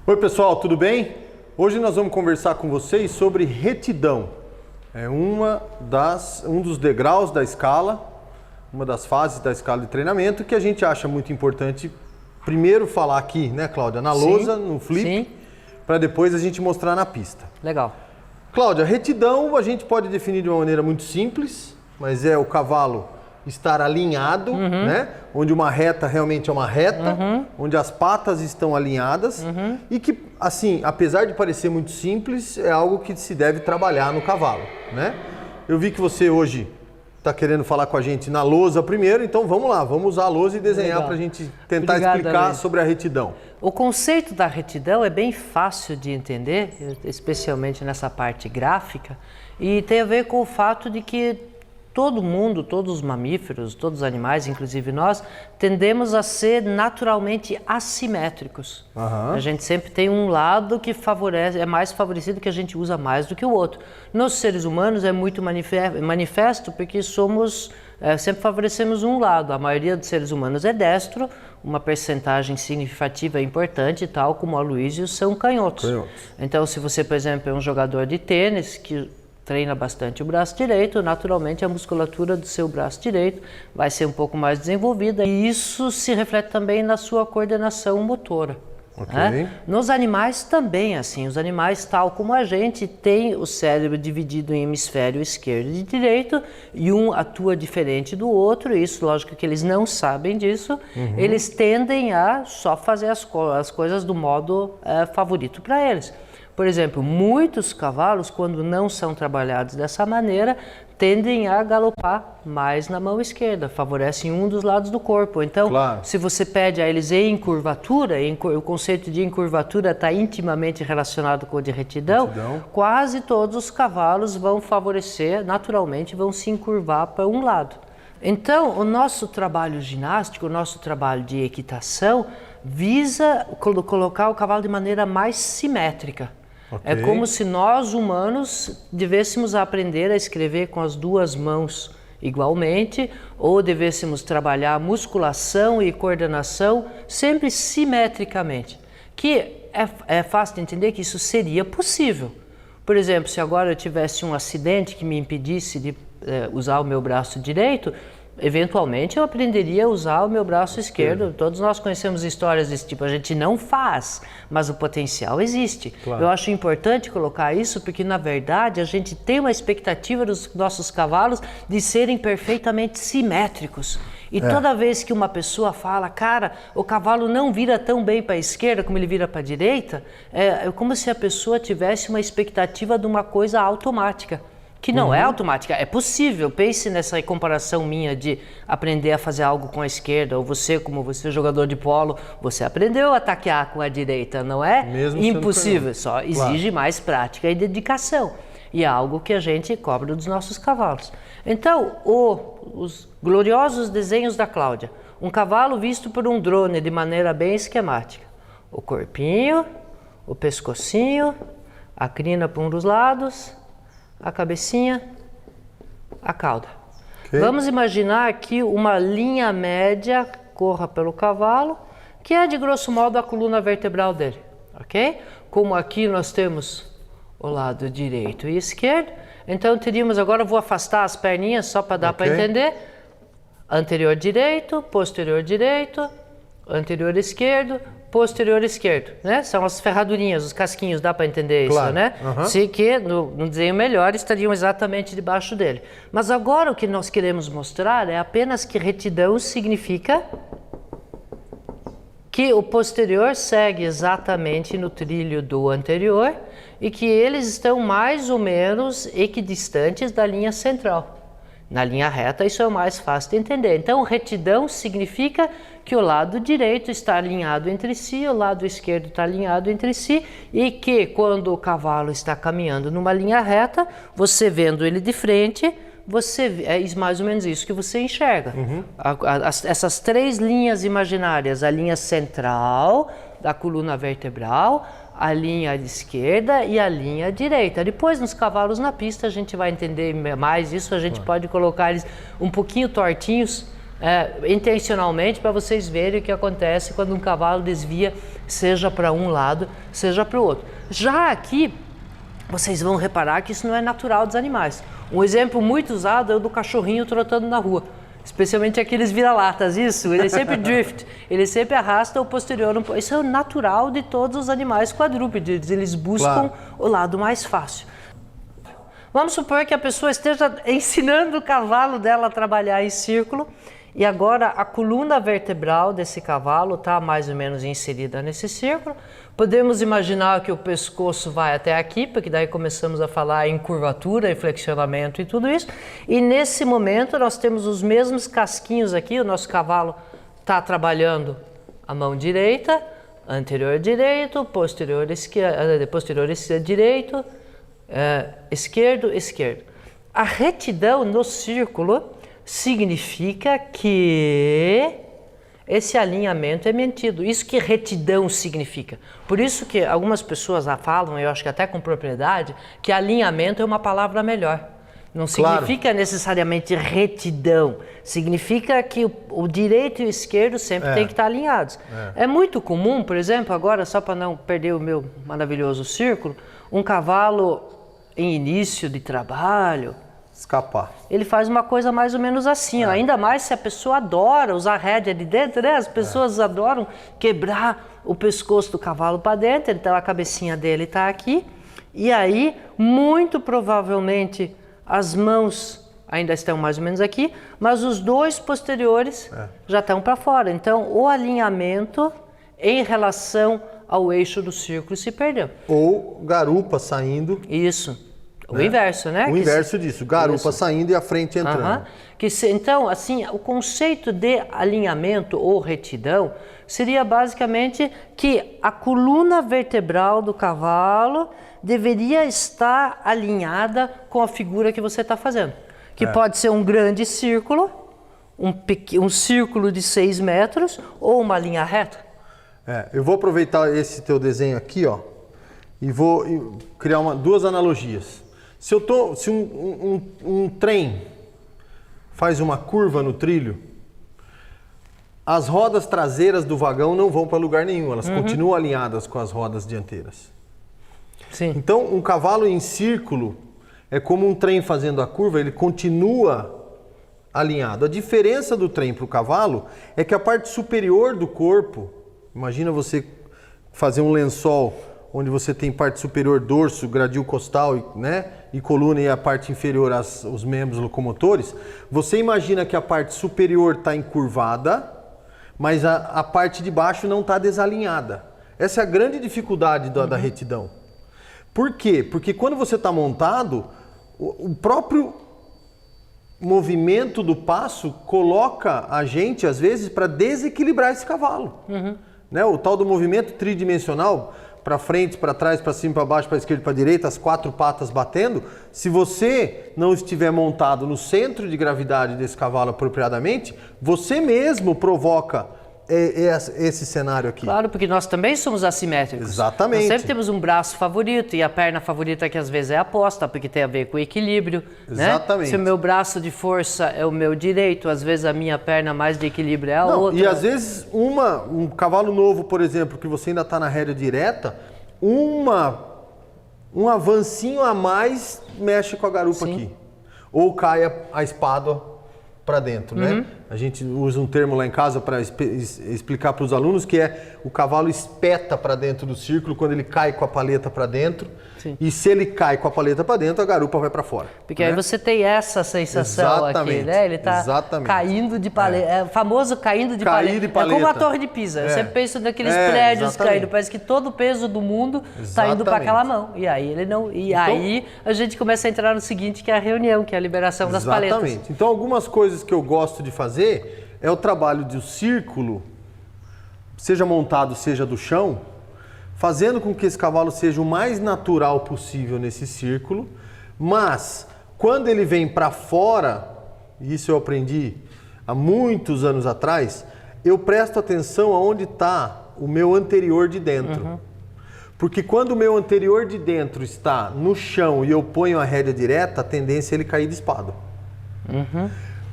Oi pessoal, tudo bem? Hoje nós vamos conversar com vocês sobre retidão. É um dos degraus da escala, uma das fases da escala de treinamento que a gente acha muito importante primeiro falar aqui, né, Cláudia, na lousa, no flip, para depois a gente mostrar na pista. Legal. Cláudia, retidão a gente pode definir de uma maneira muito simples, mas é o cavalo estar alinhado, né? Onde uma reta realmente é uma reta, onde as patas estão alinhadas e que, assim, apesar de parecer muito simples, é algo que se deve trabalhar no cavalo, né? Eu vi que você hoje está querendo falar com a gente na lousa primeiro, então vamos lá, vamos usar a lousa e desenhar para a gente tentar explicar sobre a retidão. O conceito da retidão é bem fácil de entender, especialmente nessa parte gráfica, e tem a ver com o fato de que todo mundo, todos os mamíferos, todos os animais, inclusive nós, tendemos a ser naturalmente assimétricos. A gente sempre tem um lado que favorece, é mais favorecido, que a gente usa mais do que o outro. Nos seres humanos é muito manifesto porque sempre favorecemos um lado. A maioria dos seres humanos é destro, uma percentagem significativa e importante, tal como a Aloysius, são canhotos. Então, se você, por exemplo, é um jogador de tênis que treina bastante o braço direito, naturalmente a musculatura do seu braço direito vai ser um pouco mais desenvolvida e isso se reflete também na sua coordenação motora. Né? Nos animais também, assim, os animais, tal como a gente, tem o cérebro dividido em hemisfério esquerdo e direito e um atua diferente do outro, isso lógico que eles não sabem disso, eles tendem a só fazer as coisas do modo favorito para eles. Por exemplo, muitos cavalos, quando não são trabalhados dessa maneira, tendem a galopar mais na mão esquerda, favorecem um dos lados do corpo. Então, se você pede a eles em curvatura, o conceito de encurvatura está intimamente relacionado com o de retidão, quase todos os cavalos vão favorecer, naturalmente, vão se encurvar para um lado. Então, o nosso trabalho ginástico, o nosso trabalho de equitação, visa colocar o cavalo de maneira mais simétrica. É como se nós, humanos, devêssemos aprender a escrever com as duas mãos igualmente, ou devêssemos trabalhar musculação e coordenação sempre simetricamente. Que é fácil de entender que isso seria possível. Por exemplo, se agora eu tivesse um acidente que me impedisse de usar o meu braço direito, eventualmente eu aprenderia a usar o meu braço esquerdo. Todos nós conhecemos histórias desse tipo, a gente não faz, mas o potencial existe. Eu acho importante colocar isso porque, na verdade, a gente tem uma expectativa dos nossos cavalos de serem perfeitamente simétricos. E toda vez que uma pessoa fala, cara, o cavalo não vira tão bem para a esquerda como ele vira para a direita, é como se a pessoa tivesse uma expectativa de uma coisa automática. Que não é automática, é possível. Pense nessa comparação minha de aprender a fazer algo com a esquerda, ou você, como você é jogador de polo, você aprendeu a taquear com a direita, não é impossível, só exige mais prática e dedicação. E é algo que a gente cobra dos nossos cavalos. Então, os gloriosos desenhos da Cláudia, um cavalo visto por um drone de maneira bem esquemática. O corpinho, o pescocinho, a crina para um dos lados, a cabecinha, a cauda. Vamos imaginar que uma linha média corra pelo cavalo, que é de grosso modo a coluna vertebral dele, ok? Como aqui nós temos o lado direito e esquerdo, então teríamos, agora eu vou afastar as perninhas só para dar para entender, anterior direito, anterior esquerdo, posterior esquerdo, né? São as ferradurinhas, os casquinhos, dá para entender isso, né? Se que no desenho melhor estariam exatamente debaixo dele. Mas agora o que nós queremos mostrar é apenas que retidão significa que o posterior segue exatamente no trilho do anterior e que eles estão mais ou menos equidistantes da linha central. Na linha reta, isso é o mais fácil de entender. Então, retidão significa que o lado direito está alinhado entre si, o lado esquerdo está alinhado entre si, e que quando o cavalo está caminhando numa linha reta, você vendo ele de frente, é mais ou menos isso que você enxerga. Essas três linhas imaginárias, a linha central da coluna vertebral, a linha esquerda e a linha direita. Depois, nos cavalos na pista, a gente vai entender mais isso, a gente pode colocar eles um pouquinho tortinhos, intencionalmente para vocês verem o que acontece quando um cavalo desvia, seja para um lado, seja para o outro. Já aqui, vocês vão reparar que isso não é natural dos animais. Um exemplo muito usado é o do cachorrinho trotando na rua. Especialmente aqueles vira-latas, isso, ele sempre drift, ele sempre arrasta o posterior. Isso é o natural de todos os animais quadrúpedes, eles buscam o lado mais fácil. Vamos supor que a pessoa esteja ensinando o cavalo dela a trabalhar em círculo e agora a coluna vertebral desse cavalo está mais ou menos inserida nesse círculo. Podemos imaginar que o pescoço vai até aqui, porque daí começamos a falar em curvatura, em flexionamento e tudo isso. E nesse momento nós temos os mesmos casquinhos aqui, o nosso cavalo está trabalhando a mão direita, anterior direito, posterior direito, esquerdo, esquerdo. A retidão no círculo significa que esse alinhamento é mantido. Isso que retidão significa. Por isso que algumas pessoas falam, eu acho que até com propriedade, que alinhamento é uma palavra melhor. Não significa necessariamente retidão. Significa que o direito e o esquerdo sempre têm que estar alinhados. É muito comum, por exemplo, agora, só para não perder o meu maravilhoso círculo, um cavalo em início de trabalho, escapar. Ele faz uma coisa mais ou menos assim, ó. Ainda mais se a pessoa adora usar a rédea de dentro, né? As pessoas adoram quebrar o pescoço do cavalo para dentro, então a cabecinha dele está aqui, e aí, muito provavelmente, as mãos ainda estão mais ou menos aqui, mas os dois posteriores já estão para fora. Então, o alinhamento em relação ao eixo do círculo se perdeu. Ou garupa saindo. Isso. O inverso, né? O inverso disso, garupa saindo e a frente entrando. Então, assim, o conceito de alinhamento ou retidão seria basicamente que a coluna vertebral do cavalo deveria estar alinhada com a figura que você está fazendo. Que pode ser um grande círculo, um círculo de 6 metros ou uma linha reta. Eu vou aproveitar esse teu desenho aqui, ó, e vou criar duas analogias. Se um trem faz uma curva no trilho, as rodas traseiras do vagão não vão para lugar nenhum, elas continuam alinhadas com as rodas dianteiras. Sim. Então, um cavalo em círculo é como um trem fazendo a curva, ele continua alinhado. A diferença do trem para o cavalo é que a parte superior do corpo, imagina você fazer um lençol onde você tem parte superior, dorso, gradil costal, né, e coluna, e a parte inferior, os membros locomotores. Você imagina que a parte superior está encurvada, mas a parte de baixo não está desalinhada. Essa é a grande dificuldade da retidão. Por quê? Porque quando você está montado, o próprio movimento do passo coloca a gente, às vezes, para desequilibrar esse cavalo. Né? O tal do movimento tridimensional, para frente, para trás, para cima, para baixo, para esquerda, para direita, as 4 patas batendo. Se você não estiver montado no centro de gravidade desse cavalo apropriadamente, você mesmo provoca esse cenário aqui. Claro, porque nós também somos assimétricos. Exatamente. Nós sempre temos um braço favorito e a perna favorita que às vezes é aposta, porque tem a ver com o equilíbrio. Exatamente. Né? Se o meu braço de força é o meu direito, às vezes a minha perna mais de equilíbrio é a outra. E às vezes um cavalo novo, por exemplo, que você ainda está na rédea direta, um avancinho a mais mexe com a garupa aqui. Ou cai a espádua para dentro, né? A gente usa um termo lá em casa para explicar para os alunos que é o cavalo espeta para dentro do círculo quando ele cai com a paleta para dentro. Sim. E se ele cai com a paleta para dentro, a garupa vai para fora. Porque aí você tem essa sensação aqui, né? Ele está caindo de paleta. É o famoso caindo de paleta. É como a Torre de Pisa. Eu sempre penso naqueles prédios caindo. Parece que todo o peso do mundo está indo para aquela mão. E aí ele não. E então, aí a gente começa a entrar no seguinte, que é a reunião, que é a liberação das paletas. Exatamente. Então, algumas coisas que eu gosto de fazer é o trabalho do círculo, seja montado, seja do chão, fazendo com que esse cavalo seja o mais natural possível nesse círculo, mas quando ele vem para fora, e isso eu aprendi há muitos anos atrás, eu presto atenção aonde está o meu anterior de dentro. Porque quando o meu anterior de dentro está no chão e eu ponho a rédea direta, a tendência é ele cair de espado.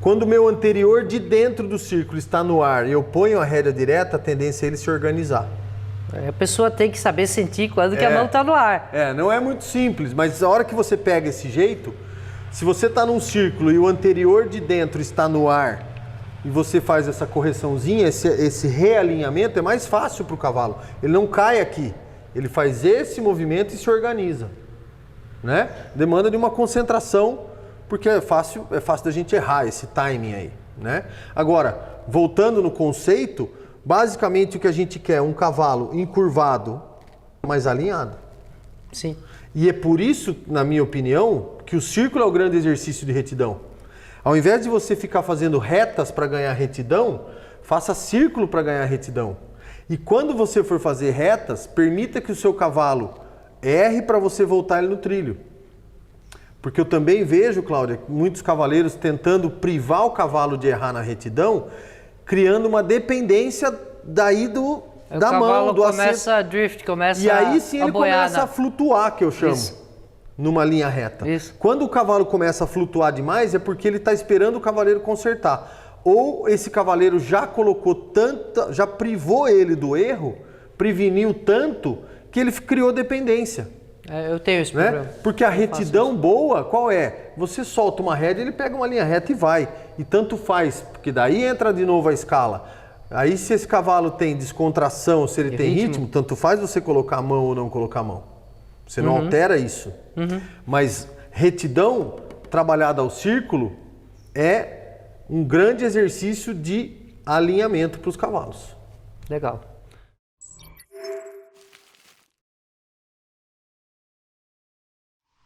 Quando o meu anterior de dentro do círculo está no ar e eu ponho a rédea direta, a tendência é ele se organizar. A pessoa tem que saber sentir quando que a mão está no ar. Não é muito simples, mas a hora que você pega esse jeito, se você está num círculo e o anterior de dentro está no ar e você faz essa correçãozinha, esse realinhamento, é mais fácil para o cavalo. Ele não cai aqui, ele faz esse movimento e se organiza. Né? Demanda de uma concentração, porque é fácil da gente errar esse timing aí. Né? Agora, voltando no conceito, basicamente o que a gente quer é um cavalo encurvado, mas alinhado. Sim. E é por isso, na minha opinião, que o círculo é o grande exercício de retidão. Ao invés de você ficar fazendo retas para ganhar retidão, faça círculo para ganhar retidão. E quando você for fazer retas, permita que o seu cavalo erre para você voltar ele no trilho. Porque eu também vejo, Cláudia, muitos cavaleiros tentando privar o cavalo de errar na retidão, criando uma dependência daí da mão, do assento. Começa a drift, começa a E aí sim ele boiar, começa a flutuar, que eu chamo. Isso. Numa linha reta. Isso. Quando o cavalo começa a flutuar demais, é porque ele está esperando o cavaleiro consertar. Ou esse cavaleiro já colocou já privou ele do erro, preveniu tanto, que ele criou dependência. Eu tenho esse problema. Porque a retidão boa, qual é? Você solta uma rédea, ele pega uma linha reta e vai. E tanto faz, porque daí entra de novo a escala. Aí se esse cavalo tem descontração, se ele tem ritmo, tanto faz você colocar a mão ou não colocar a mão. Você não altera isso. Mas retidão trabalhada ao círculo é um grande exercício de alinhamento para os cavalos. Legal.